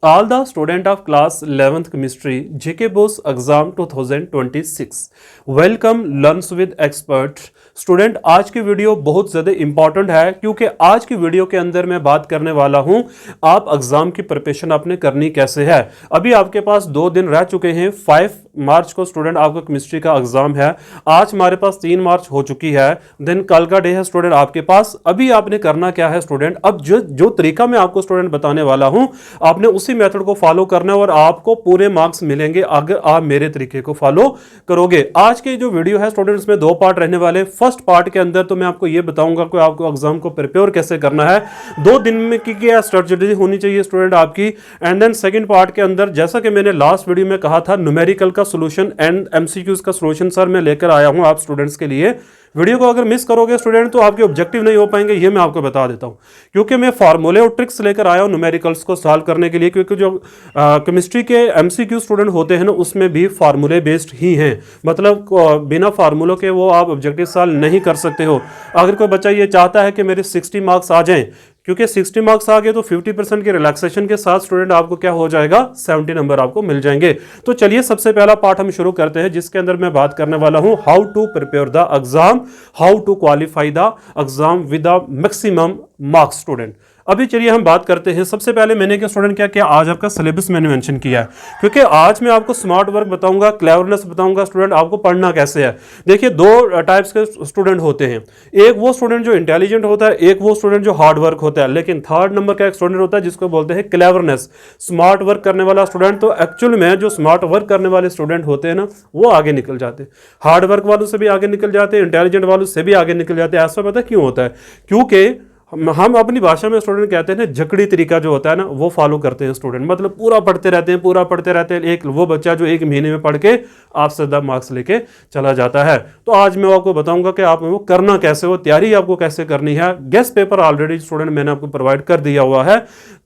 All the student of class 11th chemistry GK Boss exam 2026 welcome learns with expert. Student, आज की video बहुत ज़्यादा important है क्योंकि आज की वीडियो के अंदर मैं बात करने वाला हूं आप एग्जाम की प्रिपरेशन आपने करनी कैसे है। अभी आपके पास 2 दिन रह चुके हैं। 5 मार्च को स्टूडेंट आपका केमिस्ट्री का एग्जाम है। आज हमारे पास 3 मार्च हो चुकी है। देन कल का डे है स्टूडेंट आपके पास। अभी आपने करना क्या है स्टूडेंट, अब जो तरीका मैं आपको स्टूडेंट बताने वाला हूं आपने उसी मेथड को फॉलो करना है और आपको पूरे मार्क्स मिलेंगे अगर आप मेरे तरीके को फॉलो करोगे। आज की जो वीडियो है स्टूडेंट्स में 2 पार्ट रहने वाले। फर्स्ट पार्ट के अंदर तो मैं आपको ये बताऊंगा कि आपको एग्जाम को प्रिपेयर कैसे करना है, 2 दिन में की क्या स्ट्रेटजी होनी चाहिए स्टूडेंट आपकी। एंड देन सेकंड पार्ट के अंदर जैसा कि मैंने लास्ट वीडियो में कहा था न्यूमेरिकल का सॉल्यूशन एंड एमसीक्यूज का सॉल्यूशन सर मैं लेकर आया हूं आप स्टूडेंट्स के लिए। वीडियो को अगर मिस करोगे स्टूडेंट तो आपके ऑब्जेक्टिव नहीं हो पाएंगे, ये मैं आपको बता देता हूं। क्योंकि मैं फार्मूले और ट्रिक्स लेकर आया हूं न्यूमेरिकल्स को सॉल्व करने के लिए, क्योंकि जो केमिस्ट्री के एमसीक्यू स्टूडेंट होते हैं ना उसमें भी फार्मूले बेस्ड ही हैं। मतलब बिना फार्मूलों के वो आप ऑब्जेक्टिव सॉल्व नहीं कर सकते हो। अगर कोई बच्चा ये चाहता है कि मेरे 60 मार्क्स आ जाएं, क्योंकि 60 मार्क्स आ गए तो 50% के रिलैक्सेशन के साथ स्टूडेंट आपको क्या हो जाएगा, 70 नंबर आपको मिल जाएंगे। तो चलिए सबसे पहला पार्ट हम शुरू करते हैं जिसके अंदर मैं बात करने वाला हूं how to prepare the exam, how to qualify the exam with the maximum marks. Student अभी चलिए हम बात करते हैं। सबसे पहले मैंने क्या स्टूडेंट क्या किया, आज आपका सिलेबस मैंने मेंशन किया है क्योंकि आज मैं आपको स्मार्ट वर्क बताऊंगा, क्लेवरनेस बताऊंगा स्टूडेंट आपको पढ़ना कैसे है। देखिए 2 टाइप्स के स्टूडेंट होते हैं, एक वो स्टूडेंट जो इंटेलिजेंट होता है, एक वो स्टूडेंट जो हार्ड वर्क होता है। लेकिन थर्ड नंबर का एक स्टूडेंट होता है जिसको बोलते हैं क्लेवरनेस, स्मार्ट वर्क करने वाला स्टूडेंट। तो एक्चुअल में जो स्मार्ट वर्क करने वाले स्टूडेंट होते हैं ना वो आगे निकल जाते हैं, हार्ड वर्क वालों से भी आगे निकल जाते हैं, इंटेलिजेंट वालों से भी आगे निकल जाते हैं। ऐसा पता क्यों होता है, क्योंकि हम अपनी भाषा में स्टूडेंट कहते हैं ना जकड़ी तरीका जो होता है ना वो फॉलो करते हैं स्टूडेंट। मतलब पूरा पढ़ते रहते हैं, पूरा पढ़ते रहते हैं। एक वो बच्चा जो 1 महीने में पढ़ के आपसे 10 मार्क्स लेके चला जाता है। तो आज मैं आपको बताऊंगा कि आप वो करना कैसे हो, तैयारी आपको कैसे करनी है। गेस्ट पेपर ऑलरेडी स्टूडेंट मैंने आपको प्रोवाइड कर दिया हुआ है।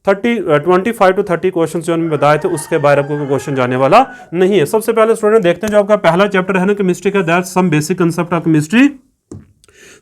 25 to 30 क्वेश्चन जो मैंने बताए थे उसके बाहर आपको क्वेश्चन जाने वाला नहीं है। सबसे पहले स्टूडेंट देखते हैं जो आपका पहला चैप्टर है ना केमिस्ट्री का, that some basic concept of chemistry.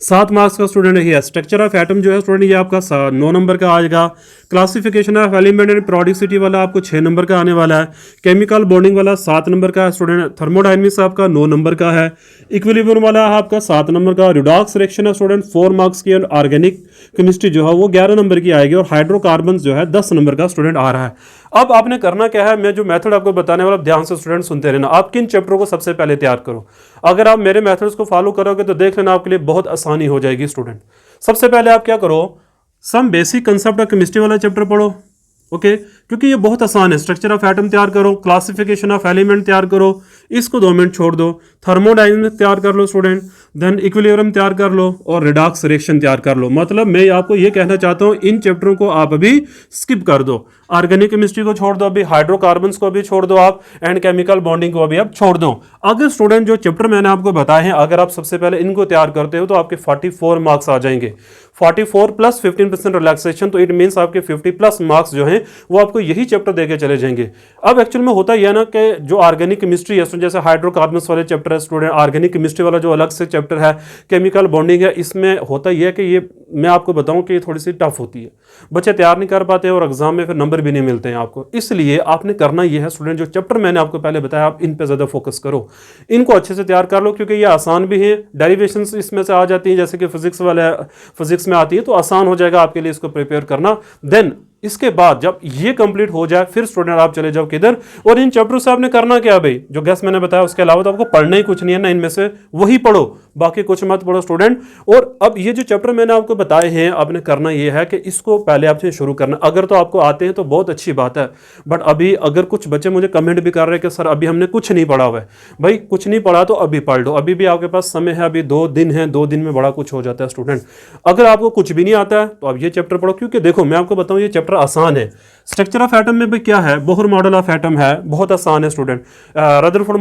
7 marks का स्टूडेंट है। स्ट्रक्चर ऑफ एटम जो है स्टूडेंट ये आपका 9 नंबर का आएगा। Classification of element and periodicity वाला आपको 6 नंबर का आने वाला है। केमिकल बॉन्डिंग वाला 7 नंबर का है स्टूडेंट। थर्मोडायनेमिक्स आपका 9 नंबर का है। इक्विलिब्रियम वाला आपका 7 नंबर का। रिडॉक्स रिएक्शन है स्टूडेंट 4 मार्क्स की। और ऑर्गेनिक केमिस्ट्री जो है वो 11 नंबर की आएगी। और हाइड्रोकार्बन जो है 10 नंबर का स्टूडेंट आ रहा है। अब आपने करना क्या है, मैं जो मेथड आपको बताने वाला ध्यान से स्टूडेंट सुनते रहना। आप किन चैप्टरों को सबसे पहले तैयार करो, अगर आप मेरे मेथड्स को फॉलो करोगे तो देख लेना आपके लिए बहुत आसानी हो जाएगी स्टूडेंट। सबसे पहले आप क्या करो, some basic concept of chemistry वाला चैप्टर पढ़ो। ओके क्योंकि ये बहुत आसान है। स्ट्रक्चर ऑफ एटम तैयार करो, क्लासिफिकेशन ऑफ एलिमेंट तैयार करो, इसको 2 मिनट छोड़ दो। थर्मोडायनेमिक्स तैयार कर लो स्टूडेंट, देन इक्विलिब्रियम तैयार कर लो और रिडॉक्स रिएक्शन तैयार कर लो। मतलब मैं आपको ये कहना चाहता हूँ इन चैप्टरों को आप अभी स्किप कर दो। ऑर्गेनिक केमिस्ट्री को छोड़ दो, अभी हाइड्रोकार्बन्स को भी छोड़ दो आप, एंड केमिकल बॉन्डिंग को भी आप छोड़ दो। अगर स्टूडेंट जो चैप्टर मैंने आपको बताए हैं अगर आप सबसे पहले इनको तैयार करते हो तो आपके 44 मार्क्स आ जाएंगे। 44 प्लस 15% रिलैक्सेशन, तो इट मीन्स आपके 50 प्लस मार्क्स जो हैं वो आपको यही चैप्टर देके चले जाएंगे। अब एक्चुअल में होता यह है ना कि जो ऑर्गेनिक केमिस्ट्री है जैसे हाइड्रोकार्बन्स वाले चैप्टर है स्टूडेंट, ऑर्गेनिक केमिस्ट्री वाला जो अलग से चैप्टर है, केमिकल बॉन्डिंग है, इसमें होता यह है कि ये मैं आपको बताऊं कि ये थोड़ी सी टफ होती है, बच्चे तैयार नहीं कर पाते और एग्जाम में फिर नंबर भी नहीं मिलते हैं आपको। इसलिए आपने करना यह है स्टूडेंट, जो चैप्टर मैंने आपको पहले बताया आप इन पे ज्यादा फोकस करो, इनको अच्छे से तैयार कर लो क्योंकि ये आसान भी है। डेरिवेशंस इसमें से आ जाती हैं जैसे कि फिजिक्स में आती है, तो आसान हो जाएगा आपके लिए इसको प्रिपेयर करना। देन इसके बाद जब ये कंप्लीट हो जाए फिर स्टूडेंट आप चले जाओ किधर, और इन चैप्टर से आपने करना क्या भाई, जो गेस मैंने बताया उसके अलावा तो आपको पढ़ना ही कुछ नहीं है ना, इनमें से वही पढ़ो, बाकी कुछ मत पढ़ो स्टूडेंट। और अब ये जो चैप्टर मैंने आपको बताए हैं आपने करना ये है कि इसको पहले आपसे शुरू करना। अगर तो आपको आते हैं तो बहुत अच्छी बात है, बट अभी अगर कुछ बच्चे मुझे कमेंट भी कर रहे हैं कि सर अभी हमने कुछ नहीं पढ़ा हुआ है, भाई कुछ नहीं पढ़ा तो अभी पढ़ लो, अभी भी आपके पास समय है, अभी 2 दिन है, 2 दिन में बड़ा कुछ हो जाता है स्टूडेंट। अगर आपको कुछ भी नहीं आता है तो आप ये चैप्टर पढ़ो, क्योंकि देखो मैं आपको बताऊं ये चैप्टर आसान है। स्ट्रक्चर ऑफ एटम में भी क्या है, बोहर मॉडल ऑफ एटम है, बहुत आसान है student. Rutherford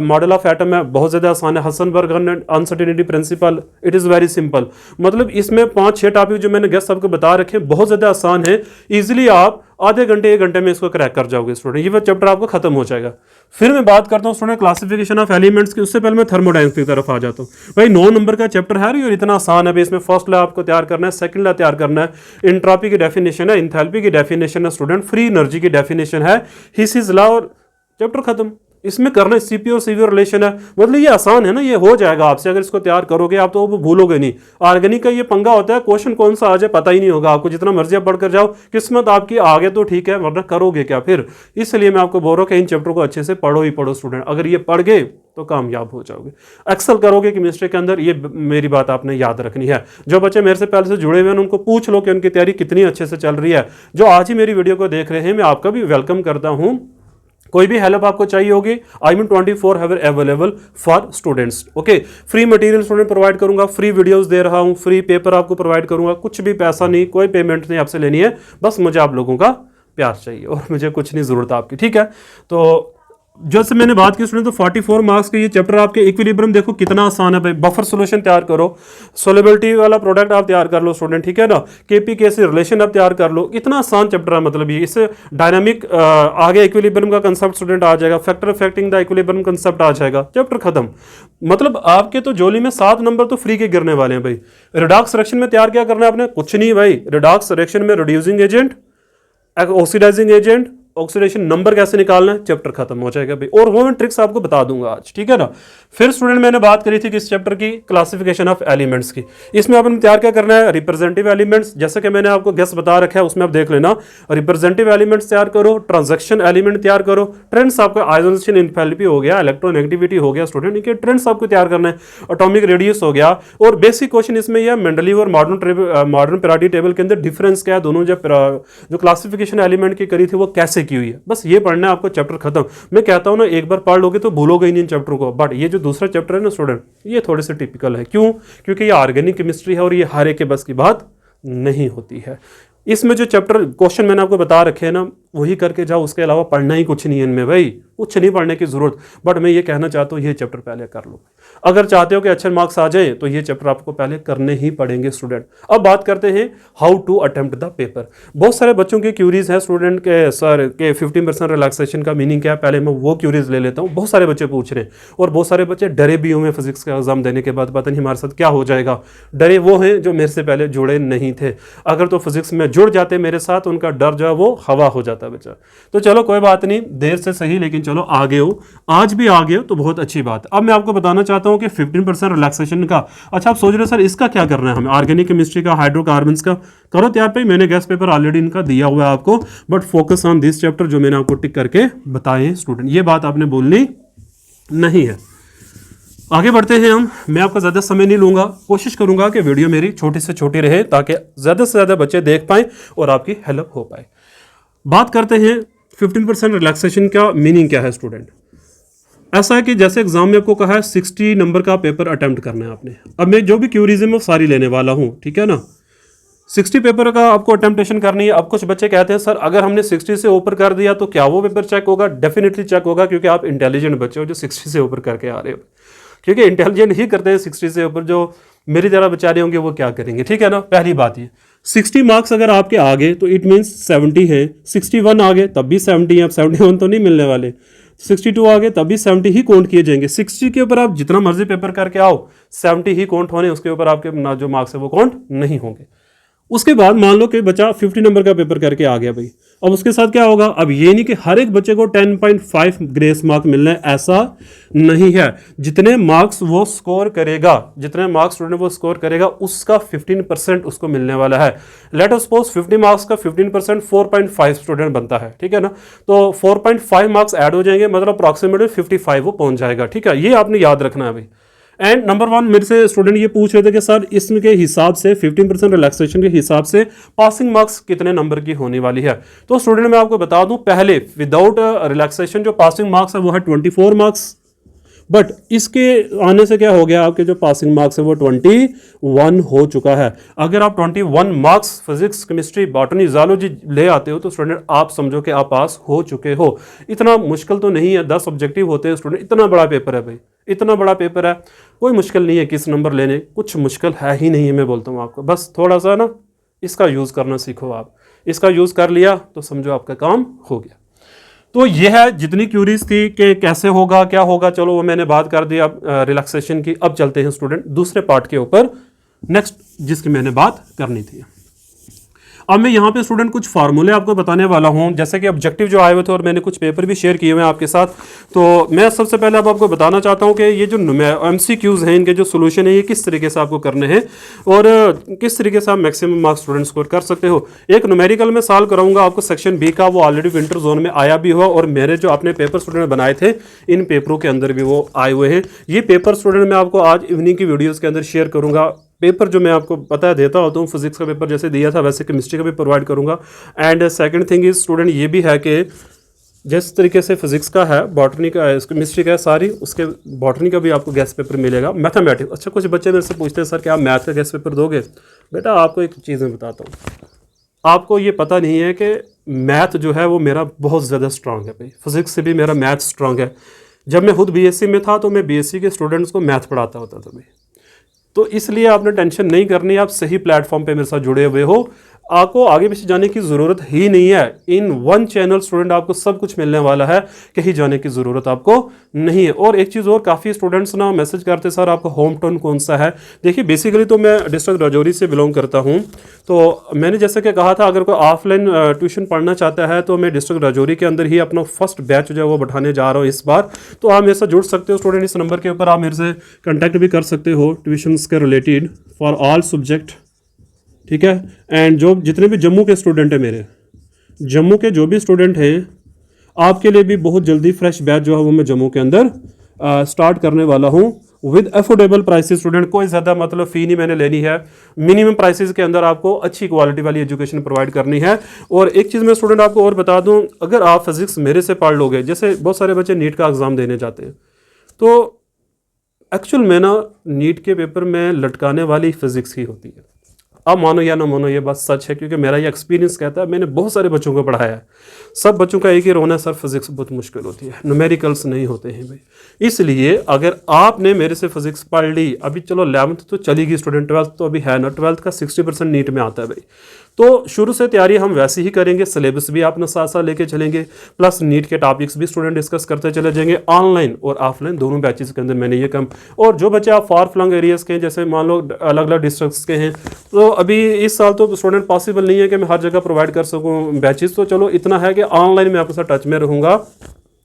model of atom है, बहुत ज्यादा आसान है। Heisenberg uncertainty principle, it is very simple. मतलब इसमें 5-6 टॉपिक जो मैंने गेस्ट आपको बता रखे बहुत ज्यादा आसान है, इजीली आप आधे घंटे 1 घंटे में इसको क्रैक कर जाओगे स्टूडेंट, ये चैप्टर आपका खत्म हो जाएगा। फिर मैं बात करता हूँ स्टूडेंट क्लासिफिकेशन ऑफ एलिमेंट्स की, उससे पहले मैं थर्मोडायनेमिक्स की तरफ आ जाता हूँ। भाई 9 नंबर का चैप्टर है और इतना आसान है भाई, इसमें फर्स्ट लॉ आपको तैयार करना है, सेकंड लॉ तैयार करना है, एंट्रोपी की डेफिनेशन है, इंथैल्पी की डेफिनेशन है स्टूडेंट, फ्री एनर्जी की डेफिनेशन है, हिसिस लॉ, और चैप्टर खत्म। इसमें करना सीपी और सीवी रिलेशन है, मतलब ये आसान है ना, ये हो जाएगा आपसे अगर इसको तैयार करोगे आप, तो वो भूलोगे नहीं। ऑर्गेनिक का ये पंगा होता है, क्वेश्चन कौन सा आ जाए पता ही नहीं होगा आपको, जितना मर्जी आप पढ़कर जाओ, किस्मत आपकी आगे तो ठीक है, वरना करोगे क्या फिर। इसलिए मैं आपको बोल रहा हूँ कि इन चैप्टर को अच्छे से पढ़ो ही पढ़ो स्टूडेंट, अगर ये पढ़ गए तो कामयाब हो जाओगे, एक्सेल करोगे केमिस्ट्री के अंदर, ये मेरी बात आपने याद रखनी है। जो बच्चे मेरे से पहले से जुड़े हुए हैं उनको पूछ लो कि उनकी तैयारी कितनी अच्छे से चल रही है। जो आज ही मेरी वीडियो को देख रहे हैं, मैं आपका भी वेलकम करता हूं। कोई भी हेल्प आपको चाहिए होगी, I mean 24 available for students. Okay, free material student provide करूंगा, फ्री वीडियोस दे रहा हूं, फ्री पेपर आपको प्रोवाइड करूंगा, कुछ भी पैसा नहीं, कोई पेमेंट नहीं आपसे लेनी है, बस मुझे आप लोगों का प्यार चाहिए और मुझे कुछ नहीं जरूरत आपकी, ठीक है। तो जैसे मैंने बात की स्टूडेंट, तो 44 मार्क्स के ये चैप्टर आपके। इक्विलिब्रियम देखो कितना आसान है भाई, बफर सॉल्यूशन तैयार करो, सोलेबिलिटी वाला प्रोडक्ट आप तैयार कर लो स्टूडेंट, ठीक है ना, केपी केसी रिलेशन आप तैयार कर लो, इतना आसान चैप्टर है। मतलब ये इससे डायनामिक आगे इक्विलिब्रियम का कंसेप्ट स्टूडेंट आ जाएगा, factor affecting the equilibrium concept आ जाएगा, चैप्टर खत्म। मतलब आपके तो जोली में 7 नंबर तो फ्री के गिरने वाले हैं भाई। रिडॉक्स रिएक्शन में तैयार क्या करना है आपने, कुछ नहीं भाई, रिडॉक्स रिएक्शन में reducing agent, oxidising agent, oxidation number कैसे निकालना है, चैप्टर खत्म हो जाएगा भाई, और वो मैं ट्रिक्स आपको बता दूंगा आज, ठीक है ना। फिर स्टूडेंट मैंने बात करी थी किस चैप्टर की, क्लासिफिकेशन ऑफ एलिमेंट्स की। इसमें आपने तैयार क्या करना है, रिप्रेजेंटेटिव एलिमेंट्स, जैसे कि मैंने आपको गेस बता रखा है, उसमें आप देख लेना। रिप्रेजेंटेटिव एलिमेंट्स तैयार करो, ट्रांजैक्शन एलिमेंट तैयार करो, ट्रेंड्स आपका आयोनाइजेशन एंथैल्पी हो गया, इलेक्ट्रोनेगेटिविटी हो गया स्टूडेंट, इनके ट्रेंड्स आपको तैयार करना है, एटॉमिक रेडियस हो गया, और बेसिक क्वेश्चन इसमें यह मेंडलीव और मॉडर्न पीरियोडिक टेबल के अंदर डिफरेंस क्या है, दोनों जो क्लासिफिकेशन एलिमेंट की करी थी वो कैसे की हुई है, बस ये पढ़ना है आपको, चैप्टर खत्म। मैं कहता हूं ना, एक बार पढ़ लोगे तो भूलोगे ही नहीं इन चैप्टर को। बट ये जो दूसरा चैप्टर है ना स्टूडेंट, ये थोड़े से टिपिकल है, क्यों, क्योंकि ये ऑर्गेनिक केमिस्ट्री है और ये हर एक के बस की बात नहीं होती है। इसमें जो चैप्टर क्वेश्चन मैंने आपको बता रखे हैं ना, वही करके जाओ, उसके अलावा पढ़ना ही कुछ नहीं है इनमें भाई, कुछ नहीं पढ़ने की जरूरत। बट मैं ये कहना चाहता हूँ, ये चैप्टर पहले कर लो, अगर चाहते हो कि अच्छे मार्क्स आ जाए तो ये चैप्टर आपको पहले करने ही पड़ेंगे स्टूडेंट। अब बात करते हैं how to attempt the paper. बहुत सारे बच्चों की क्यूरीज है स्टूडेंट के, सर के 50% रिलैक्सेशन का मीनिंग क्या है, पहले मैं वो क्यूरीज ले लेता हूँ। बहुत सारे बच्चे पूछ रहे हैं, और बहुत सारे बच्चे डरे भी हुए फिजिक्स का एग्जाम देने के बाद, पता नहीं हमारे साथ क्या हो जाएगा। डरे वो हैं जो मेरे से पहले जुड़े नहीं थे, अगर तो फिजिक्स में जुड़ जाते मेरे साथ, उनका डर जो है वो हवा हो जाता बच्चा। तो चलो कोई बात नहीं, देर से सही, लेकिन चलो आगे हो, आज भी आगे हो तो बहुत अच्छी बात। अब मैं आपको बताना चाहता हूं कि 15% रिलैक्सेशन का। अच्छा, आप सोच रहे हो सर इसका क्या करना है हमें, ऑर्गेनिक केमिस्ट्री का, हाइड्रोकार्बन्स का, करो तैयार पे। मैंने गैस पेपर ऑलरेडी इनका दिया हुआ है आपको, but focus on this chapter जो मैंने आपको टिक करके बताए स्टूडेंट, ये बात आपने बोलनी नहीं है। आगे बढ़ते हैं हम, मैं आपका ज़्यादा समय नहीं लूंगा, कोशिश करूंगा कि वीडियो मेरी छोटी से छोटी रहे ताकि ज़्यादा से ज़्यादा बच्चे देख पाएं और आपकी हेल्प हो पाए। बात करते हैं 15% रिलैक्सेशन का मीनिंग क्या है स्टूडेंट। ऐसा है कि जैसे एग्जाम में आपको कहा है 60 नंबर का पेपर अटेम्प्ट करना है आपने। अब मैं जो भी क्यूरीज है मैं सारी लेने वाला हूँ, ठीक है ना। 60 पेपर का आपको अटेम्प्टेशन करनी है। अब कुछ बच्चे कहते हैं सर अगर हमने 60 से ऊपर कर दिया तो क्या वो पेपर चेक होगा? डेफिनेटली चेक होगा, क्योंकि आप इंटेलिजेंट बच्चे हो जो 60 से ऊपर करके आ रहे हो, क्योंकि इंटेलिजेंट ही करते हैं 60 से ऊपर, जो मेरी तरह बेचारे होंगे वो क्या करेंगे, ठीक है ना। पहली बात ये 60 मार्क्स अगर आपके आ गए तो इट मीन्स 70 है, 61 आ गए तब भी 70 है, अब 71 तो नहीं मिलने वाले, 62 आ गए तब भी 70 ही काउंट किए जाएंगे। 60 के ऊपर आप जितना मर्जी पेपर करके आओ 70 ही काउंट होने, उसके ऊपर आपके जो मार्क्स है वो काउंट नहीं होंगे। उसके बाद मान लो कि बच्चा 50 नंबर का पेपर करके आ गया भाई, अब उसके साथ क्या होगा? अब ये नहीं कि हर एक बच्चे को 10.5 ग्रेस मार्क मिलना है, ऐसा नहीं है। जितने मार्क्स वो स्कोर करेगा, जितने मार्क्स स्टूडेंट वो स्कोर करेगा उसका 15% उसको मिलने वाला है। लेट अस सपोज 50 मार्क्स का 15% 4.5 स्टूडेंट बनता है, ठीक है ना। तो 4.5 मार्क्स ऐड हो जाएंगे, मतलब अप्रॉक्सीमेटली 55 वो पहुंच जाएगा, ठीक है। ये आपने याद रखना है भाई। एंड नंबर 1 मेरे से स्टूडेंट ये पूछ रहे थे कि सर इसमें के हिसाब से 15% रिलैक्सेशन के हिसाब से पासिंग मार्क्स कितने नंबर की होने वाली है। तो स्टूडेंट मैं आपको बता दूं, पहले विदाउट रिलैक्सेशन जो पासिंग मार्क्स है वो है 24 मार्क्स, बट इसके आने से क्या हो गया, आपके जो पासिंग मार्क्स है वो 21 हो चुका है। अगर आप 21 marks physics, chemistry, botany, zoology ले आते हो तो स्टूडेंट आप समझो कि आप पास हो चुके हो। इतना मुश्किल तो नहीं है, 10 ऑब्जेक्टिव होते हैं स्टूडेंट, इतना बड़ा पेपर है भाई, इतना बड़ा पेपर है, कोई मुश्किल नहीं है किस नंबर लेने, कुछ मुश्किल है ही नहीं है। मैं बोलता हूँ आपको, बस थोड़ा सा ना इसका यूज़ करना सीखो आप, इसका यूज़ कर लिया तो समझो आपका काम हो गया। तो ये है जितनी क्यूरीज थी कि कैसे होगा क्या होगा, चलो वो मैंने बात कर दी। अब रिलैक्सेशन की अब चलते हैं स्टूडेंट दूसरे पार्ट के ऊपर, नेक्स्ट जिसकी मैंने बात करनी थी। अब मैं यहाँ पे स्टूडेंट कुछ फार्मूले आपको बताने वाला हूँ, जैसे कि ऑब्जेक्टिव जो आए हुए थे और मैंने कुछ पेपर भी शेयर किए हुए हैं आपके साथ। तो मैं सबसे पहले अब आपको बताना चाहता हूँ कि ये जो MCQs हैं, इनके जो सोल्यूशन है ये किस तरीके से आपको करने हैं और किस तरीके से आप मैक्सिमम मार्क्स स्टूडेंट स्कोर कर सकते हो। एक न्यूमेरिकल में सॉल्व कराऊंगा आपको सेक्शन बी का, वो ऑलरेडी विंटर जोन में आया भी हुआ और मेरे जो अपने पेपर स्टूडेंट बनाए थे इन पेपरों के अंदर भी वो आए हुए हैं। ये पेपर स्टूडेंट मैं आपको आज इवनिंग की वीडियोज़ के अंदर शेयर करूँगा। पेपर जो मैं आपको पता है देता होता हूँ, फिजिक्स का पेपर जैसे दिया था वैसे केमिस्ट्री का भी प्रोवाइड करूँगा। And second thing is student ये भी है कि जिस तरीके से फिजिक्स का है, बॉटनी का है, केमिस्ट्री का है सारी, उसके बॉटनी का भी आपको गेस्ट पेपर मिलेगा। मैथमेटिक्स, अच्छा कुछ बच्चे मेरे से पूछते हैं सर क्या आप मैथ का गेस्ट पेपर दोगे? बेटा आपको एक चीज़ मैं बताता हूँ, आपको ये पता नहीं है कि मैथ जो है वो मेरा बहुत ज़्यादा स्ट्रांग है भाई, फिजिक्स से भी मेरा मैथ स्ट्रांग है। जब मैं खुद BSc में था तो मैं BSc के स्टूडेंट्स को मैथ पढ़ाता होता था भाई। तो इसलिए आपने टेंशन नहीं करनी, आप सही प्लेटफॉर्म पे मेरे साथ जुड़े हुए हो, आपको आगे पीछे जाने की ज़रूरत ही नहीं है। इन वन चैनल स्टूडेंट आपको सब कुछ मिलने वाला है, कहीं जाने की ज़रूरत आपको नहीं है। और एक चीज़ और, काफ़ी स्टूडेंट्स ना मैसेज करते सर आपका होम टाउन कौन सा है। देखिए बेसिकली तो मैं डिस्ट्रिक्ट राजौरी से बिलोंग करता हूँ, तो मैंने जैसे कि कहा था अगर कोई ऑफलाइन ट्यूशन पढ़ना चाहता है तो मैं डिस्ट्रिक्ट राजौरी के अंदर ही अपना फर्स्ट बैच जो है वो बैठाने जा रहा हूँ इस बार। तो आप मेरे साथ जुड़ सकते हो स्टूडेंट, इस नंबर के ऊपर आप मेरे से कॉन्टैक्ट भी कर सकते हो ट्यूशन्स के रिलेटेड फॉर ऑल सब्जेक्ट, ठीक है। एंड जो जितने भी जम्मू के स्टूडेंट हैं, मेरे जम्मू के जो भी स्टूडेंट हैं, आपके लिए भी बहुत जल्दी फ्रेश बैच जो है वो मैं जम्मू के अंदर स्टार्ट करने वाला हूँ विद अफोर्डेबल प्राइसेस। स्टूडेंट कोई ज़्यादा मतलब फ़ी नहीं मैंने लेनी है, मिनिमम प्राइसेस के अंदर आपको अच्छी क्वालिटी वाली एजुकेशन प्रोवाइड करनी है। और एक चीज़ मैं स्टूडेंट आपको और बता दूँ, अगर आप फिजिक्स मेरे से पढ़ लोगे, जैसे बहुत सारे बच्चे नीट का एग्ज़ाम देने जाते हैं, तो एक्चुअल में ना नीट के पेपर में लटकाने वाली फिजिक्स ही होती है। अब मानो या ना मानो ये बात सच है, क्योंकि मेरा ये एक्सपीरियंस कहता है, मैंने बहुत सारे बच्चों को पढ़ाया है, सब बच्चों का एक ही रोना है सर फिजिक्स बहुत मुश्किल होती है, न्यूमेरिकल्स नहीं होते हैं भाई। इसलिए अगर आपने मेरे से फिजिक्स पढ़ ली, अभी चलो 11th तो चलेगी स्टूडेंट, 12th तो अभी है ना, 12th का 60% नीट में आता है भाई। तो शुरू से तैयारी हम वैसे ही करेंगे, सिलेबस भी अपना साथ साथ लेके चलेंगे, प्लस नीट के टॉपिक्स भी स्टूडेंट डिस्कस करते चले जाएंगे, ऑनलाइन और ऑफलाइन दोनों बैचेस के अंदर मैंने ये कम। और जो बच्चे आप फार फ्लंग एरियाज़ के हैं, जैसे मान लो अलग अलग डिस्ट्रिक्ट्स के हैं, तो अभी इस साल तो स्टूडेंट पॉसिबल नहीं है कि मैं हर जगह प्रोवाइड कर सकूँ बैचेस, तो चलो इतना है कि ऑनलाइन मैं आपके साथ टच में रहूँगा,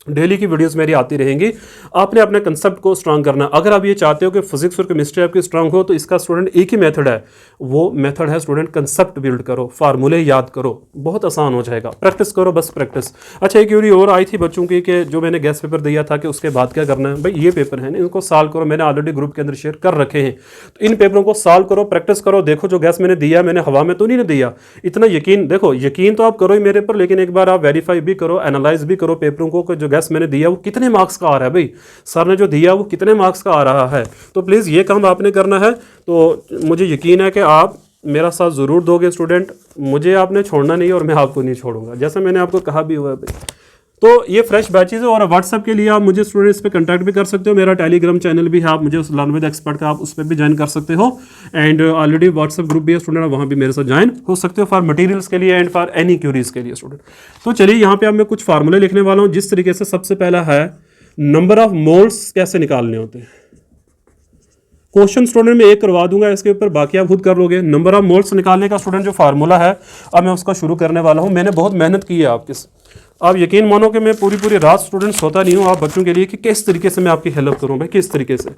डेली की वीडियोस मेरी आती रहेंगी। आपने अपने कंसेप्ट को स्ट्रांग करना। अगर आप ये चाहते हो कि फिजिक्स और केमिस्ट्री आपकी स्ट्रांग हो, तो इसका स्टूडेंट एक ही मेथड है, वो मेथड है स्टूडेंट कंसेप्ट बिल्ड करो, फार्मूले याद करो, बहुत आसान हो जाएगा, प्रैक्टिस करो बस प्रैक्टिस। अच्छा एक क्यूरी और आई थी बच्चों की कि जो मैंने गेस्ट पेपर दिया था कि उसके बाद क्या करना है। भाई ये पेपर है इनको सॉल्व करो, मैंने ऑलरेडी ग्रुप के अंदर शेयर कर रखे हैं, तो इन पेपरों को सॉल्व करो, प्रैक्टिस करो, देखो जो गेस्ट मैंने दिया मैंने हवा में तो नहीं दिया, इतना यकीन, देखो यकीन तो आप करो ही मेरे पर, लेकिन एक बार आप वेरीफाई भी करो, एनालाइज भी करो पेपरों को, जो गेस्ट मैंने दिया वो कितने मार्क्स का आ रहा है भाई, सर ने जो दिया वो कितने मार्क्स का आ रहा है। तो प्लीज़ ये काम आपने करना है। तो मुझे यकीन है कि आप मेरा साथ ज़रूर दोगे स्टूडेंट, मुझे आपने छोड़ना नहीं और मैं आपको नहीं छोड़ूंगा, जैसा मैंने आपको कहा भी हुआ है भाई। तो ये फ्रेश बैचेज है, और व्हाट्सएप के लिए आप मुझे स्टूडेंट्स पे कांटेक्ट भी कर सकते हो, मेरा टेलीग्राम चैनल भी है, आप मुझे उस लर्न विद एक्सपर्ट का आप उस पर भी ज्वाइन कर सकते हो। एंड ऑलरेडी व्हाट्सएप ग्रुप भी है स्टूडेंट, वहाँ भी मेरे साथ ज्वाइन हो सकते हो फॉर मटेरियल्स के लिए एंड फॉर एनी क्यूरीज के लिए स्टूडेंट। तो चलिए यहाँ पे अब मैं कुछ फार्मूले लिखने वाला हूँ, जिस तरीके से सबसे पहला है नंबर ऑफ मोल्स कैसे निकालने होते हैं। क्वेश्चन स्टूडेंट में एक करवा दूंगा इसके ऊपर, बाकी आप खुद कर लोगे। नंबर ऑफ मोल्स निकालने का स्टूडेंट जो फार्मूला है, अब मैं उसका शुरू करने वाला हूं। मैंने बहुत मेहनत की है आपके, आप यकीन मानो कि मैं पूरी रात स्टूडेंट सोता नहीं हूँ आप बच्चों के लिए कि किस तरीके से मैं आपकी हेल्प करूँ भाई, किस तरीके से।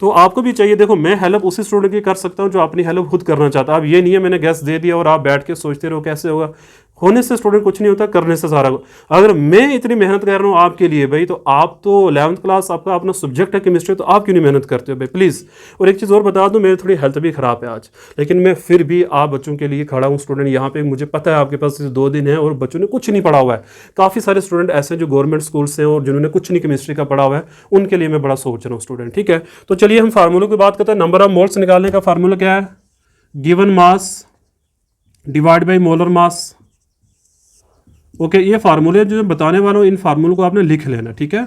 तो आपको भी चाहिए, देखो मैं हेल्प उसी स्टूडेंट की कर सकता हूँ जो अपनी हेल्प खुद करना चाहता है। अब ये नहीं है मैंने गैस दे दिया और आप बैठ के सोचते रहो कैसे होगा, होने से स्टूडेंट कुछ नहीं होता, करने से सारा। अगर मैं इतनी मेहनत कर रहा हूँ आपके लिए भाई, तो आप तो 11th क्लास आपका अपना सब्जेक्ट है केमिस्ट्री, तो आप क्यों नहीं मेहनत करते हो भाई प्लीज़। और एक चीज़ और बता दूँ, मेरी थोड़ी हेल्थ भी ख़राब है आज, लेकिन मैं फिर भी आप बच्चों के लिए खड़ा हूँ स्टूडेंट। यहाँ पे मुझे पता है आपके पास 2 दिन है और बच्चों ने कुछ नहीं पढ़ा हुआ है। काफ़ी सारे स्टूडेंट ऐसे जो गवर्नमेंट स्कूल से हैं और जिन्होंने कुछ नहीं केमिस्ट्री का पढ़ा हुआ है, उनके लिए मैं बड़ा सोच रहा हूँ स्टूडेंट, ठीक है। तो चलिए हम फार्मूले की बात करते हैं। नंबर ऑफ मोल्स निकालने का फार्मूला क्या है, given mass divide by molar mass. Okay, ये फार्मूले जो बताने वाला हूँ, इन फार्मूलों को आपने लिख लेना, ठीक है।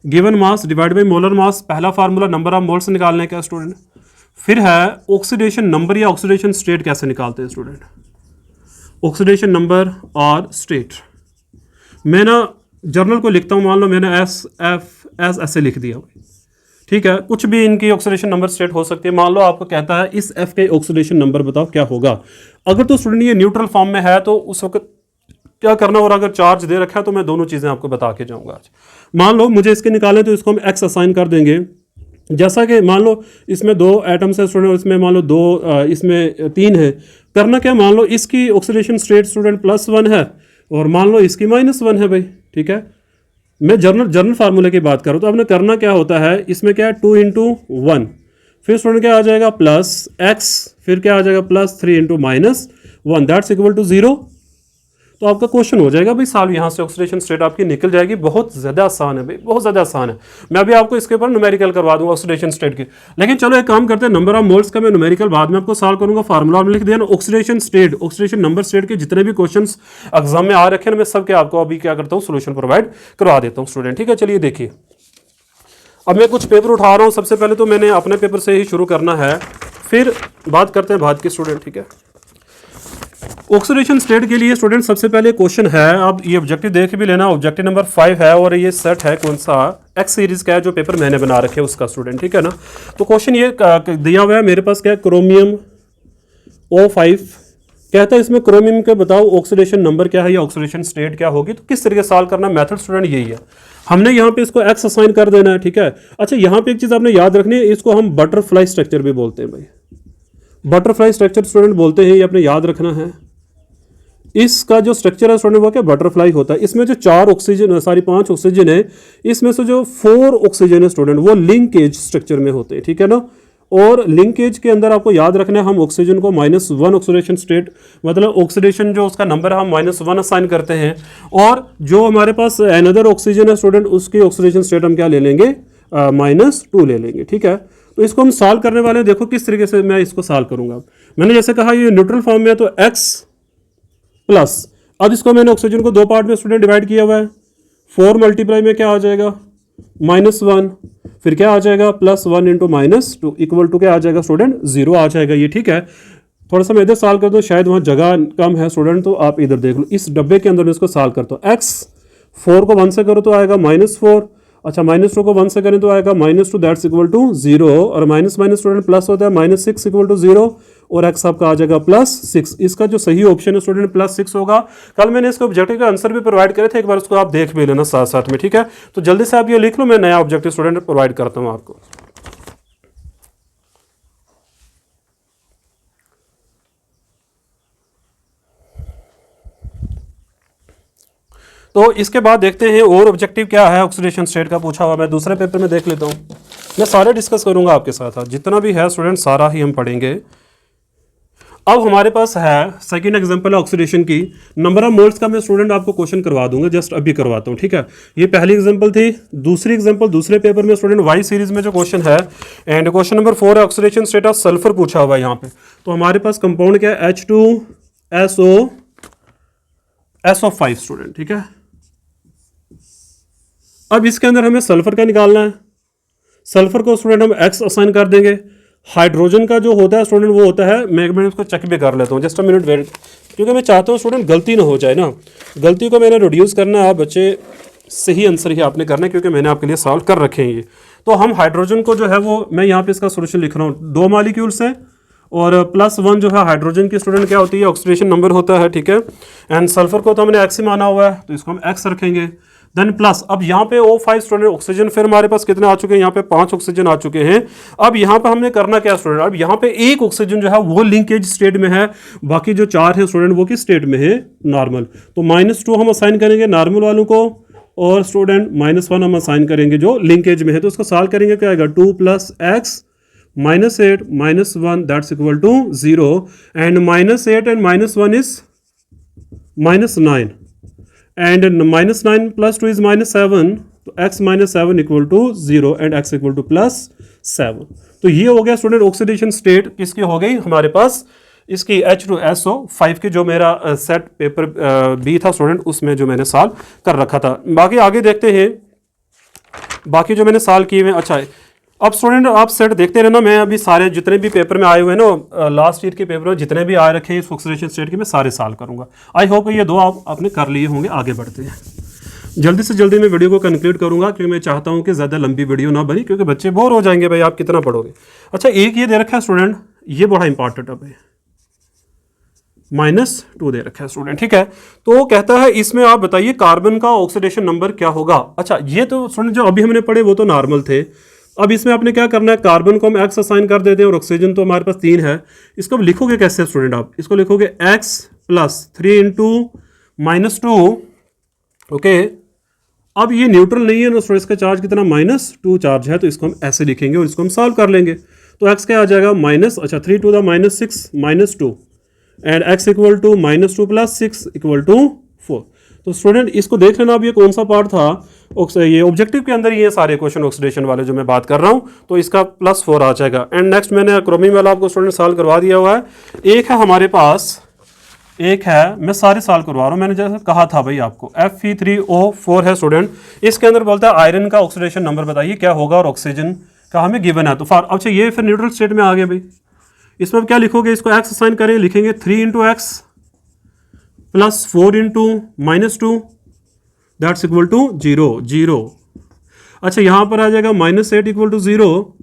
Given mass divide by molar mass, पहला फार्मूला नंबर ऑफ मोल्स निकालने का स्टूडेंट। फिर है ऑक्सीडेशन नंबर या ऑक्सीडेशन स्टेट कैसे निकालते हैं स्टूडेंट। ऑक्सीडेशन नंबर और स्टेट। मैं ना जर्नल को लिखता हूँ, मान लो मैंने एस एफ एस ऐसे लिख दिया, ठीक है। कुछ भी इनकी ऑक्सीडेशन नंबर स्टेट हो सकती है। मान लो आपको कहता है इस एफ के ऑक्सीडेशन नंबर बताओ क्या होगा। अगर तो स्टूडेंट ये न्यूट्रल फॉर्म में है तो उस वक्त क्या करना, और अगर चार्ज दे रखा है तो मैं दोनों चीज़ें आपको बता के जाऊंगा आज। मान लो मुझे इसके निकालें तो इसको हम एक्स असाइन कर देंगे। जैसा कि मान लो इसमें 2 एटम्स है स्टूडेंट, इसमें मान लो 2 इसमें 3 है। करना क्या, मान लो इसकी ऑक्सीडेशन स्टेट स्टूडेंट +1 है और मान लो इसकी -1 है भाई, ठीक है। मैं जर्नल फार्मूले की बात करूँ तो आपने करना क्या होता है, इसमें क्या है 2 × 1, फिर स्टूडेंट क्या आ जाएगा +x, फिर क्या आ जाएगा +3 × -1 दैट्स इक्वल टू 0। तो आपका क्वेश्चन हो जाएगा भाई सॉल्व, यहाँ से ऑक्सीडेशन स्टेट आपकी निकल जाएगी। बहुत ज़्यादा आसान है भाई, बहुत ज़्यादा आसान है। मैं अभी आपको इसके ऊपर न्यूमेरिकल करवा दूंगा ऑक्सीडेशन स्टेट की। लेकिन चलो एक काम करते हैं, नंबर ऑफ मोल्स का मैं न्यूमेरिकल बाद में आपको सॉल्व करूंगा। फार्मूला में लिख दिया ना oxidation state, oxidation number state के जितने भी क्वेश्चन एग्जाम में आ रखे हैं मैं सबके आपको अभी क्या करता हूँ सोल्यूशन प्रोवाइड करवा देता हूँ स्टूडेंट, ठीक है। चलिए देखिए, अब मैं कुछ पेपर उठा रहा हूँ। सबसे पहले तो मैंने अपने पेपर से ही शुरू करना है, फिर बात करते हैं बाद के स्टूडेंट, ठीक है। ऑक्सीडेशन स्टेट के लिए स्टूडेंट सबसे पहले क्वेश्चन है, अब ये ऑब्जेक्टिव देख भी लेना, ऑब्जेक्टिव नंबर 5 है और ये सेट है कौन सा, एक्स सीरीज का है जो पेपर मैंने बना रखे उसका स्टूडेंट, ठीक है ना। तो क्वेश्चन ये दिया हुआ है मेरे पास, क्या है क्रोमियम O5 कहता है इसमें क्रोमियम के बताओ ऑक्सीडेशन नंबर क्या है या ऑक्सीडेशन स्टेट क्या होगी। तो किस तरीके से सॉल्व करना, मेथड स्टूडेंट यही है। हमने यहाँ पे इसको एक्स असाइन कर देना है, ठीक है। अच्छा यहाँ पे एक चीज आपने याद रखनी है, इसको हम बटरफ्लाई स्ट्रक्चर भी बोलते हैं भाई, बटरफ्लाई स्ट्रक्चर स्टूडेंट बोलते हैं, ये आपने याद रखना है। इसका जो स्ट्रक्चर है स्टूडेंट वो क्या बटरफ्लाई होता है। इसमें जो 4 ऑक्सीजन 5 ऑक्सीजन है, इसमें से जो 4 ऑक्सीजन है स्टूडेंट वो लिंकेज स्ट्रक्चर में होते हैं, ठीक है ना। और लिंकेज के अंदर आपको याद रखना है हम ऑक्सीजन को -1 ऑक्सीडेशन स्टेट, मतलब ऑक्सीडेशन जो उसका नंबर है हम -1 असाइन करते हैं, और जो हमारे पास अनदर ऑक्सीजन है स्टूडेंट उसकी ऑक्सीडेशन स्टेट हम क्या ले लेंगे -2 ले लेंगे, ठीक है। तो इसको हम सॉल्व करने वाले हैं, देखो किस तरीके से मैं इसको सॉल्व करूंगा। मैंने जैसे कहा ये न्यूट्रल फॉर्म में है तो x प्लस, अब इसको मैंने ऑक्सीजन को 2 पार्ट में स्टूडेंट डिवाइड किया हुआ है, 4 मल्टीप्लाई में क्या आ जाएगा -1, फिर क्या आ जाएगा +1 × -2 इक्वल टू क्या आ जाएगा स्टूडेंट 0 आ जाएगा ये, ठीक है। थोड़ा सा मैं इधर सॉल्व कर दूँ, शायद वहाँ जगह कम है स्टूडेंट, तो आप इधर देख लो, इस डब्बे के अंदर मैं इसको सॉल्व करता हूँ। x 4 को 1 से करो तो आएगा -4, अच्छा -2 को 1 से करें तो आएगा -2 दैट्स इक्वल टू 0, और माइनस स्टूडेंट प्लस होता है -6 इक्वल टू 0, और x आपका आ जाएगा +6। इसका जो सही ऑप्शन है स्टूडेंट +6 होगा। कल मैंने इसके ऑब्जेक्टिव का आंसर भी प्रोवाइड करे थे, एक बार उसको आप देख भी लेना साथ साथ में, ठीक है। तो जल्दी से आप ये लिख लो, मैं नया ऑब्जेक्टिव स्टूडेंट प्रोवाइड करता हूँ आपको। तो इसके बाद देखते हैं और ऑब्जेक्टिव क्या है ऑक्सीडेशन स्टेट का पूछा हुआ, मैं दूसरे पेपर में देख लेता हूँ। मैं सारे डिस्कस करूंगा आपके साथ, जितना भी है स्टूडेंट सारा ही हम पढ़ेंगे। अब हमारे पास है सेकंड एग्जांपल ऑक्सीडेशन की, नंबर ऑफ मोल्स का मैं स्टूडेंट आपको क्वेश्चन करवा दूंगा, जस्ट अभी करवाता हूँ, ठीक है। ये पहली एग्जांपल थी। दूसरी एग्जांपल दूसरे पेपर में स्टूडेंट वाई सीरीज में जो क्वेश्चन है, एंड क्वेश्चन नंबर 4 है ऑक्सीडेशन स्टेट ऑफ सल्फर पूछा हुआ है यहाँ पे। तो हमारे पास कंपाउंड क्या है H2SO5 स्टूडेंट, ठीक है। अब इसके अंदर हमें सल्फर का निकालना है। सल्फर को स्टूडेंट हम x असाइन कर देंगे। हाइड्रोजन का जो होता है स्टूडेंट वो होता है, मैं इसको चेक भी कर लेता हूँ, जस्ट अ मिनट वेट, क्योंकि मैं चाहता हूँ स्टूडेंट गलती ना हो जाए ना। गलती को मैंने रिड्यूस करना है, आप बच्चे सही आंसर ही आपने करना है, क्योंकि मैंने आपके लिए सॉल्व कर रखे हैं ये। तो हम हाइड्रोजन को जो है वो मैं यहाँ पे इसका सोल्यूशन लिख रहा हूँ, 2 मॉलिक्यूल्स हैं और +1 जो है हाइड्रोजन की स्टूडेंट क्या होती है ऑक्सीडेशन नंबर होता है, ठीक है। एंड सल्फर को तो हमने x ही माना हुआ है तो इसको हम x रखेंगे, देन प्लस। अब यहाँ पे O5 स्टूडेंट ऑक्सीजन, फिर हमारे पास कितने आ चुके हैं, यहाँ पे 5 ऑक्सीजन आ चुके हैं। अब यहाँ पे हमने करना क्या स्टूडेंट, अब यहाँ पे एक ऑक्सीजन जो है वो लिंकेज स्टेट में है, बाकी जो 4 है स्टूडेंट वो किस स्टेट में है, नॉर्मल। तो -2 हम असाइन करेंगे नॉर्मल वालों को, और स्टूडेंट -1 हम असाइन करेंगे जो लिंकेज में है। तो इसको सॉल्व करेंगे क्या आएगा 2 + x -8 -1 that's equal to 0, and -8 and -1 is -9, and -9 + 2 is -7, तो x -7 equal to 0 and x equal to +7। तो ये हो गया स्टूडेंट ऑक्सीडेशन स्टेट किसकी हो गई हमारे पास, इसकी H2SO5 की, जो मेरा सेट पेपर बी था स्टूडेंट उसमें जो मैंने सॉल्व कर रखा था। बाकी आगे देखते हैं, बाकी जो मैंने सॉल्व किए हुए। अच्छा अब स्टूडेंट आप सेट देखते रहना, मैं अभी सारे जितने भी पेपर में आए हुए हैं ना, लास्ट ईयर के पेपर में जितने भी आ रखे हैं इस ऑक्सीडेशन स्टेट के, मैं सारे साल करूंगा। आई होप ये दो आपने कर लिए होंगे। आगे बढ़ते हैं, जल्दी से जल्दी मैं वीडियो को कंक्लूड करूंगा क्योंकि मैं चाहता हूं कि ज़्यादा लंबी वीडियो ना बनी, क्योंकि बच्चे बोर हो जाएंगे भाई, आप कितना पढ़ोगे। अच्छा, एक ये दे रखा है स्टूडेंट, ये बड़ा इंपॉर्टेंट है भाई, -2 दे रखा है स्टूडेंट, ठीक है। तो कहता है इसमें आप बताइए कार्बन का ऑक्सीडेशन नंबर क्या होगा। अच्छा, ये तो स्टूडेंट जो अभी हमने पढ़े वो तो नॉर्मल थे। अब इसमें आपने क्या करना है, कार्बन को हम x असाइन कर देते हैं और ऑक्सीजन तो हमारे पास 3 है। इसको अब लिखोगे कैसे स्टूडेंट, आप इसको लिखोगे x + 3 × -2, ओके। अब ये न्यूट्रल नहीं है ना स्टूडेंट, इसका चार्ज कितना -2 चार्ज है, तो इसको हम ऐसे लिखेंगे और इसको हम सॉल्व कर लेंगे। तो x क्या आ जाएगा 3 × -6 -2 and x equal to -2 + 6 equal to 4। तो स्टूडेंट इसको देख लेना, अब ये कौन सा पार्ट था, ये ऑब्जेक्टिव के अंदर ये सारे क्वेश्चन ऑक्सीडेशन वाले जो मैं बात कर रहा हूँ, तो इसका +4 आ जाएगा। एंड नेक्स्ट मैंने क्रोमियम वाला आपको स्टूडेंट सॉल्व करवा दिया हुआ है। एक है हमारे पास, एक है, मैं सारे साल करवा रहा हूँ, मैंने जैसे कहा था भाई आपको, Fe3O4 है स्टूडेंट। इसके अंदर बोलता है आयरन का ऑक्सीडेशन नंबर बताइए क्या होगा, और ऑक्सीजन का हमें गिवन है। तो अच्छा, ये फिर न्यूट्रल स्टेट में आ गया भाई। इसमें अब क्या लिखोगे, इसको x असाइन करें, लिखेंगे 3 × x + 4 × -2 दैट्स इक्वल टू 0। अच्छा, यहाँ पर आ जाएगा -8 equal to 0,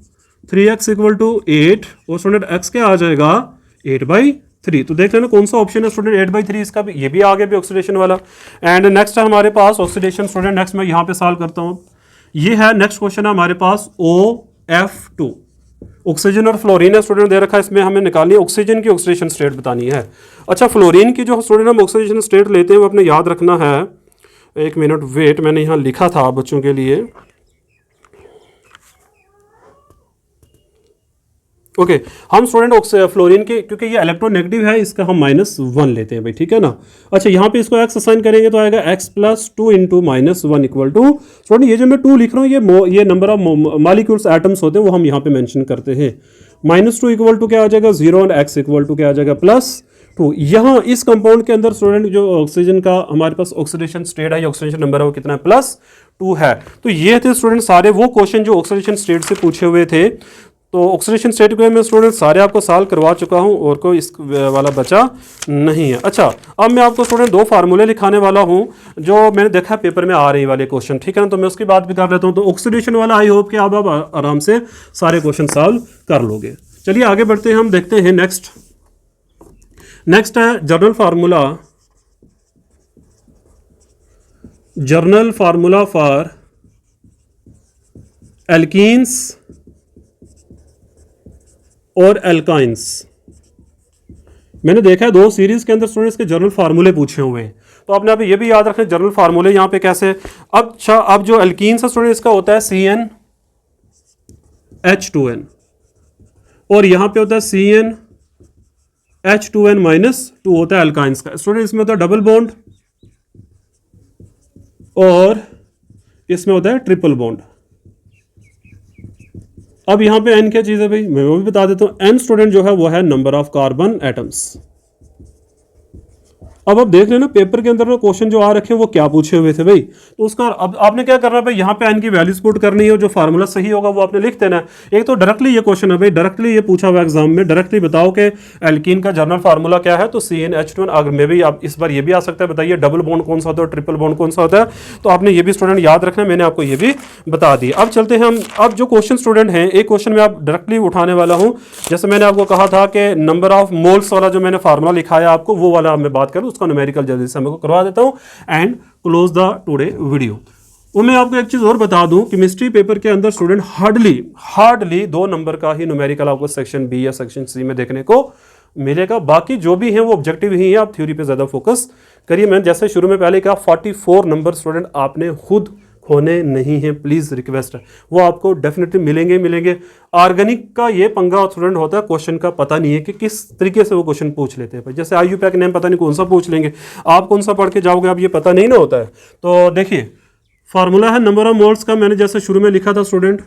3x equal to 8, और स्टूडेंट x क्या आ जाएगा 8/3। तो देख लेना कौन सा ऑप्शन है स्टूडेंट 8/3, इसका भी, ये भी आ गया भी ऑक्सीडेशन वाला। एंड नेक्स्ट है हमारे पास ऑक्सीडेशन स्टूडेंट, नेक्स्ट मैं यहाँ पे सॉल्व करता हूँ। ये है नेक्स्ट क्वेश्चन है हमारे पास OF2, ऑक्सीजन और फ्लोरीन है स्टूडेंट दे रखा है, इसमें हमें निकालनी है ऑक्सीजन की ऑक्सीडेशन स्टेट बतानी है। अच्छा, फ्लोरीन की जो स्टूडेंट हम ऑक्सीडेशन स्टेट लेते हैं वो अपने याद रखना है, एक मिनट वेट, मैंने यहाँ लिखा था बच्चों के लिए, ओके। हम स्टूडेंट फ्लोरीन के, क्योंकि ये इलेक्ट्रोनेगेटिव है, इसका हम -1 लेते हैं भाई, ठीक है ना। अच्छा, यहाँ पे इसको x असाइन करेंगे तो आएगा x + 2 × -1 इक्वल टू, स्टूडेंट ये जो मैं 2 लिख रहा हूँ, ये नंबर ऑफ मॉलिक्यूल्स एटम्स होते हैं वो हम यहाँ पे मेंशन करते हैं। -2 इक्वल टू क्या आ जाएगा 0, और x इक्वल टू क्या आ जाएगा +2। यहाँ इस कंपाउंड के अंदर स्टूडेंट जो ऑक्सीजन का हमारे पास ऑक्सीडेशन स्टेट है या ऑक्सीडेशन नंबर है वो कितना है, +2 है। तो ये थे स्टूडेंट सारे वो क्वेश्चन जो ऑक्सीडेशन स्टेट से पूछे हुए थे। तो ऑक्सीडेशन स्टेट को मैं स्टूडेंट सारे आपको सॉल्व करवा चुका हूं और कोई इस वाला बचा नहीं है। अच्छा, अब मैं आपको स्टूडेंट 2 फार्मूले लिखाने वाला हूं जो मैंने देखा पेपर में आ रही वाले क्वेश्चन, ठीक है ना। तो मैं उसकी बात भी कर लेता हूं। तो ऑक्सीडेशन वाला आई होप कि आप आराम से सारे क्वेश्चन सॉल्व कर लोगे। चलिए आगे बढ़ते हैं, हम देखते हैं नेक्स्ट है जर्नल फार्मूला फॉर एल्कीन्स और एल्काइंस। मैंने देखा है 2 सीरीज के अंदर स्टूडेंट्स के जर्नल फार्मूले पूछे हुए हैं, तो आपने अभी ये भी याद रखें जर्नल फार्मूले यहाँ पे कैसे। अब जो एल्कीन्स है स्टूडेंट इसका होता है CnH2n, और यहाँ पे होता है CnH2n-2 होता है एल्काइंस का। स्टूडेंट इसमें होता है डबल बॉन्ड और इसमें होता है ट्रिपल बॉन्ड। अब यहां पे n क्या चीज है भाई, मैं वो भी बता देता हूं। n स्टूडेंट जो है वो है नंबर ऑफ कार्बन एटम्स। अब आप देख लेना पेपर के अंदर क्वेश्चन जो आ रखे हैं वो क्या पूछे हुए थे भाई। तो उसका अब आपने क्या करना है भाई, यहाँ पे n की वैल्यूज पुट करनी है, जो फार्मूला सही होगा वो आपने लिख देना है। एक तो डायरेक्टली ये क्वेश्चन है भाई, डायरेक्टली ये पूछा हुआ एग्जाम में, डायरेक्टली बताओ कि एल्कीन का जर्नल फार्मूला क्या है। तो CnH2n, अगर मे भी आप इस बार ये भी आ सकता है, बताइए डबल बॉन्ड कौन सा होता है, ट्रिपल बॉन्ड कौन सा होता है। तो आपने ये भी स्टूडेंट याद रखना है, मैंने आपको ये भी बता दी। अब चलते हैं हम, अब जो क्वेश्चन स्टूडेंट हैं, एक क्वेश्चन में आप डायरेक्टली उठाने वाला हूँ। जैसे मैंने आपको कहा था कि नंबर ऑफ मोल्स वाला जो मैंने फार्मूला लिखाया आपको, वो वाला मैं बात करूँ, उसका न्यूमेरिकल जल्दी से मैं करवा देता हूं and close the today video. और मैं आपको एक चीज और बता दूं, केमिस्ट्री पेपर के अंदर स्टूडेंट हार्डली 2 नंबर का ही न्यूमेरिकल आपको सेक्शन बी या सेक्शन सी में देखने को मिलेगा। बाकी जो भी हैं वो ऑब्जेक्टिव ही हैं, आप थ्योरी पे ज्यादा फोकस करिए। मैंने जैसे शुरू में पहले कहा 44 नंबर स्टूडेंट आपने खुद खोने नहीं है, प्लीज रिक्वेस्ट है, वो आपको डेफिनेटली मिलेंगे। ऑर्गेनिक का ये पंगा स्टूडेंट होता है, क्वेश्चन का पता नहीं है कि किस तरीके से वो क्वेश्चन पूछ लेते हैं। जैसे IUPAC नेम पता नहीं कौन सा पूछ लेंगे, आप कौन सा पढ़ के जाओगे, आप ये पता नहीं ना होता है। तो देखिए फार्मूला है नंबर ऑफ मोल्स का, मैंने जैसे शुरू में लिखा था student,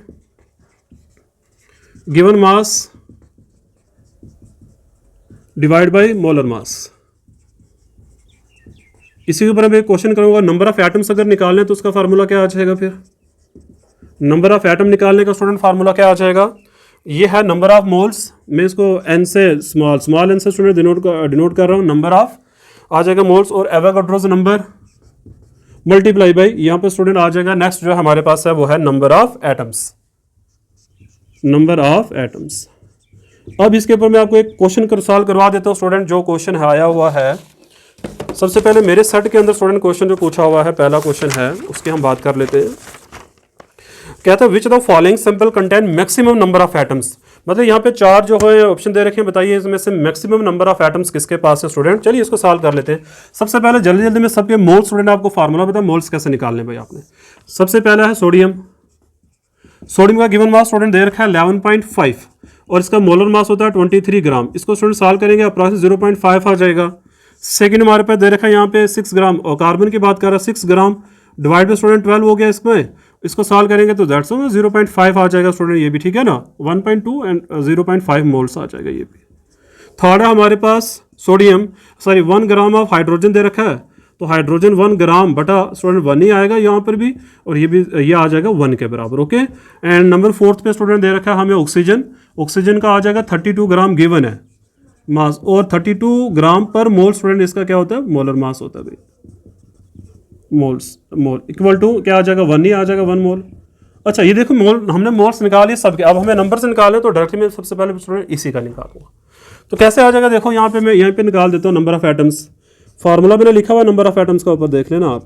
given mass divide by molar mass. इसी के ऊपर मैं क्वेश्चन करूंगा, नंबर ऑफ एटम्स अगर निकालने तो उसका फार्मूला क्या आ जाएगा फिर, नंबर ऑफ एटम निकालने का स्टूडेंट फार्मूला क्या आ जाएगा, ये है नंबर ऑफ मोल्स, मैं इसको एन से स्मॉल एन से स्टूडेंट डिनोट कर रहा हूँ, नंबर ऑफ आ जाएगा मोल्स, और एवोगाड्रोस नंबर मल्टीप्लाई बाई यहाँ पे स्टूडेंट आ जाएगा नेक्स्ट जो हमारे पास है वो है number of atoms, number of atoms. अब इसके ऊपर मैं आपको एक क्वेश्चन सॉल्व करवा देता हूँ स्टूडेंट, जो क्वेश्चन आया हुआ है सबसे पहले मेरे सेट के अंदर स्टूडेंट क्वेश्चन जो पूछा हुआ है, पहला क्वेश्चन है उसकी हम बात कर लेते हैं। कहता है which the following simple contain maximum number of atoms, मतलब यहाँ पे 4 जो है ऑप्शन दे रखे हैं, बताइए इसमें से मैक्सिमम नंबर ऑफ एटम्स किसके पास है स्टूडेंट। चलिए इसको सॉल्व कर लेते हैं। सबसे पहले जल्दी जल्दी में सबके मोल्स, स्टूडेंट आपको फार्मूला बताया मोल्स कैसे निकालने भाई आपने। सबसे पहला है सोडियम, सोडियम का गिवन मास स्टूडेंट दे रखा है 11.5 और इसका मोलर मास होता है 23 ग्राम। इसको स्टूडेंट सॉल्व करेंगे अप्रॉक्स 0.5 आ जाएगा। सेकंड हमारे पास दे रखा है यहाँ पे 6 ग्राम, और कार्बन की बात कर रहा है 6 ग्राम डिवाइड बाई स्टूडेंट 12 हो गया इसमें, इसको सॉल्व करेंगे तो दैट्स 0.5 आ जाएगा स्टूडेंट, ये भी ठीक है ना, 1.2 एंड 0.5 मोल्स आ जाएगा ये भी। थर्ड है हमारे पास सोडियम, 1 ग्राम ऑफ हाइड्रोजन दे रखा है, तो हाइड्रोजन 1 ग्राम बटा स्टूडेंट 1 ही आएगा यहाँ पर भी, और ये भी ये आ जाएगा 1 के बराबर। ओके, एंड नंबर 4 पे स्टूडेंट दे रखा है हमें ऑक्सीजन, ऑक्सीजन का आ जाएगा 32 ग्राम गिवन है मास, और 32 ग्राम पर मोल स्टूडेंट इसका क्या होता है, मोलर मास होता है भाई, मोल्स मोल इक्वल टू क्या आ जाएगा 1 ही आ जाएगा 1 मोल। अच्छा ये देखो मोल हमने मोल्स निकाले सबके, अब हमें नंबर से निकालने तो डायरेक्टली मैं सबसे पहले स्टूडेंट इसी का निकालूंगा, तो कैसे आ जाएगा देखो यहाँ पे मैं यहाँ पे निकाल देता हूँ नंबर ऑफ एटम्स, फार्मूला मैंने लिखा हुआ नंबर ऑफ एटम्स का ऊपर देख लेना आप।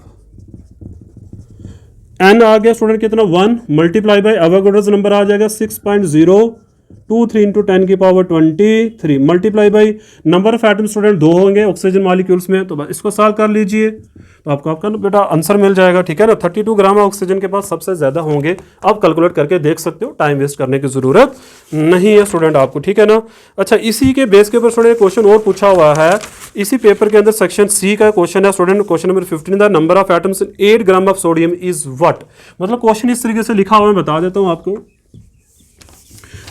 एन आ गया स्टूडेंट कितना 1 मल्टीप्लाई बाई एवोगाड्रोस नंबर आ जाएगा 6.023 इंटू 10 की power 23 multiply by number of atom student 2 होंगे ऑक्सीजन मॉलिक्यूल्स में, तो इसको सॉल्व कर लीजिए तो आपको आपका बेटा आंसर मिल जाएगा, ठीक है ना। 32 ग्राम ऑक्सीजन के पास सबसे ज्यादा होंगे, आप कैलकुलेट करके देख सकते हो, टाइम वेस्ट करने की जरूरत नहीं है स्टूडेंट आपको, ठीक है ना। अच्छा इसी के बेस के ऊपर स्टूडेंट क्वेश्चन और पूछा हुआ है, इसी पेपर के अंदर सेक्शन सी का क्वेश्चन है student, question number 15 the number of atoms in 8 gram of sodium is what, मतलब क्वेश्चन इस तरीके से लिखा हुआ है, बता देता हूं आपको।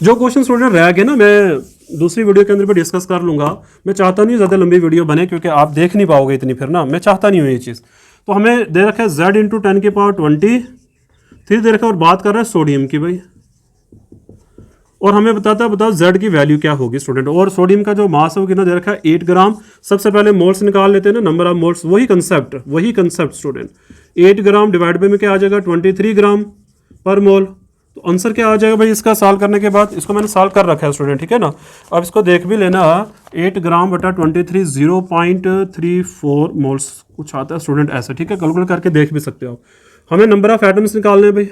जो क्वेश्चन स्टूडेंट रह गए ना मैं दूसरी वीडियो के अंदर भी डिस्कस कर लूंगा, मैं चाहता नहीं ज़्यादा लंबी वीडियो बने क्योंकि आप देख नहीं पाओगे इतनी, फिर ना मैं चाहता नहीं हूँ ये चीज़। तो हमें दे रखा है z इंटू 10 की पावर 23 दे रखा है, और बात कर रहा है सोडियम की भाई, और हमें बताओ z की वैल्यू क्या होगी स्टूडेंट, और सोडियम का जो मास है वो कितना दे रखा है 8 ग्राम। सबसे पहले मोल्स निकाल लेते हैं ना, नंबर ऑफ मोल्स, वही concept student, 8 gram divide by में क्या आ जाएगा 23 ग्राम पर मोल, तो आंसर क्या आ जाएगा भाई इसका सॉल्व करने के बाद। इसको मैंने सॉल्व कर रखा है स्टूडेंट, ठीक है ना। अब इसको देख भी लेना, 8 ग्राम बटा 23 0.34 मोल्स कुछ आता है स्टूडेंट ऐसे, ठीक है, कैलकुलेट करके देख भी सकते हो आप। हमें नंबर ऑफ एटम्स निकालने हैं भाई,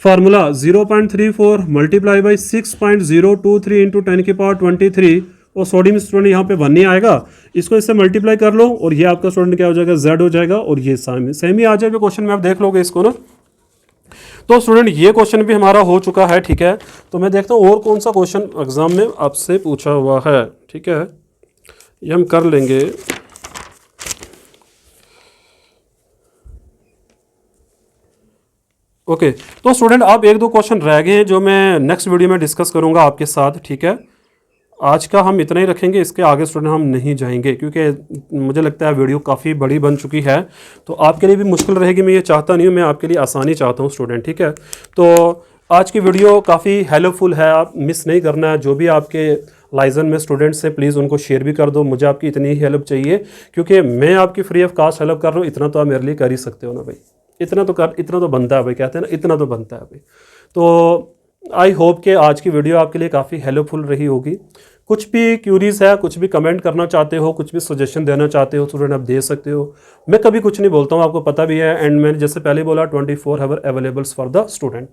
फार्मूला 0.34 मल्टीप्लाई बाई 6.023 इंटू 10 की पावर 23, और सोडियम स्टूडेंट यहाँ पे 1 ही आएगा, इसको इससे मल्टीप्लाई कर लो और ये आपका स्टूडेंट क्या हो जाएगा z हो जाएगा, और ये सेम ही आ जाएगा क्वेश्चन में, आप देख लोगे इसको ना। तो स्टूडेंट ये क्वेश्चन भी हमारा हो चुका है, ठीक है। तो मैं देखता हूँ और कौन सा क्वेश्चन एग्जाम में आपसे पूछा हुआ है, ठीक है, ये हम कर लेंगे। ओके तो स्टूडेंट अब 1-2 क्वेश्चन रह गए हैं जो मैं नेक्स्ट वीडियो में डिस्कस करूंगा आपके साथ, ठीक है। आज का हम इतना ही रखेंगे, इसके आगे स्टूडेंट हम नहीं जाएंगे क्योंकि मुझे लगता है वीडियो काफ़ी बड़ी बन चुकी है, तो आपके लिए भी मुश्किल रहेगी, मैं ये चाहता नहीं हूँ, मैं आपके लिए आसानी चाहता हूँ स्टूडेंट, ठीक है। तो आज की वीडियो काफ़ी हेल्पफुल है, आप मिस नहीं करना है। जो भी आपके लाइजन में स्टूडेंट्स से प्लीज़ उनको शेयर भी कर दो, मुझे आपकी इतनी ही हेल्प चाहिए क्योंकि मैं आपकी फ्री ऑफ कास्ट हेल्प कर रहा हूँ, इतना तो आप मेरे लिए कर ही सकते हो ना भाई, इतना तो बनता है भाई, कहते हैं ना इतना तो बनता है भाई। तो आई होप कि आज की वीडियो आपके लिए काफ़ी हेल्पफुल रही होगी। कुछ भी क्यूरीज है, कुछ भी कमेंट करना चाहते हो, कुछ भी सजेशन देना चाहते हो स्टूडेंट आप दे सकते हो, मैं कभी कुछ नहीं बोलता हूँ, आपको पता भी है, एंड मैंने जैसे पहले बोला 24 hour availables for the student.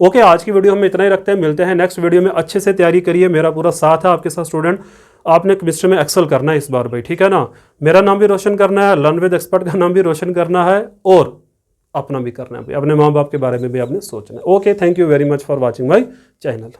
Okay आज की वीडियो हम इतना ही रखते हैं, मिलते हैं नेक्स्ट वीडियो में। अच्छे से तैयारी करिए, मेरा पूरा साथ है आपके साथ स्टूडेंट, आपने केमिस्ट्री में एक्सेल करना है इस बार भाई, ठीक है ना। मेरा नाम भी रोशन करना है, लर्न विद एक्सपर्ट का नाम भी रोशन करना है, और अपना भी करना है भाई, अपने माँ बाप के बारे में भी आपने सोचना है। Okay thank you very much for watching my channel.